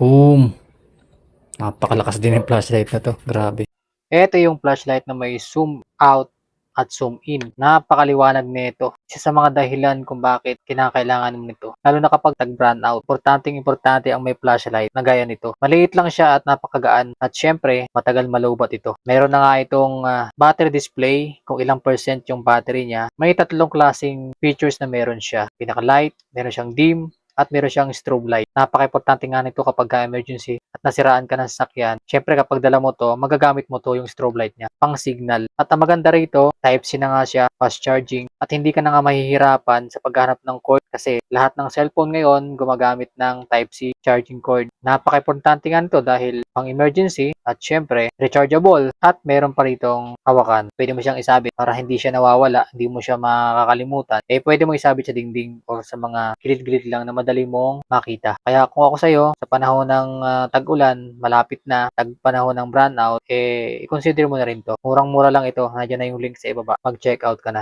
Boom! Napakalakas din ng flashlight na 'to, grabe. Ito yung flashlight na may zoom out at zoom in. Napakaliwanag nito. Isa sa mga dahilan kung bakit kinakailangan mo nito, lalo na kapag tag-brownout. Importanteng-importante ang may flashlight na gaya nito. Maliit lang siya at napakagaan at syempre matagal malowbat ito. Meron na nga itong battery display kung ilang percent yung battery niya. May tatlong klaseng features na meron siya. Pinaka-light, meron siyang dim, at meron siyang strobe light. Napaka-importante nga nito kapag emergency at nasiraan ka ng sasakyan. Syempre kapag dala mo to, magagamit mo to yung strobe light niya, pang signal. At ang maganda rito, Type-C na nga siya, fast charging, at hindi ka na nga mahihirapan sa paghanap ng cord kasi lahat ng cellphone ngayon gumagamit ng Type-C charging cord. Napaka-importante nga nito dahil pang emergency at syempre rechargeable at meron pa ritong hawakan. Pwede mo siyang isabit para hindi siya nawawala, hindi mo siya makakalimutan. Pwede mo isabit sa dingding or sa mga gilid-gilid lang na madali mong makita. Kaya kung ako sa'yo, sa panahon ng tag-ulan, malapit na, panahon ng brownout, i-consider mo na rin to. Murang-mura lang ito. Nandiyan na yung link sa ibaba. Mag-check out ka na.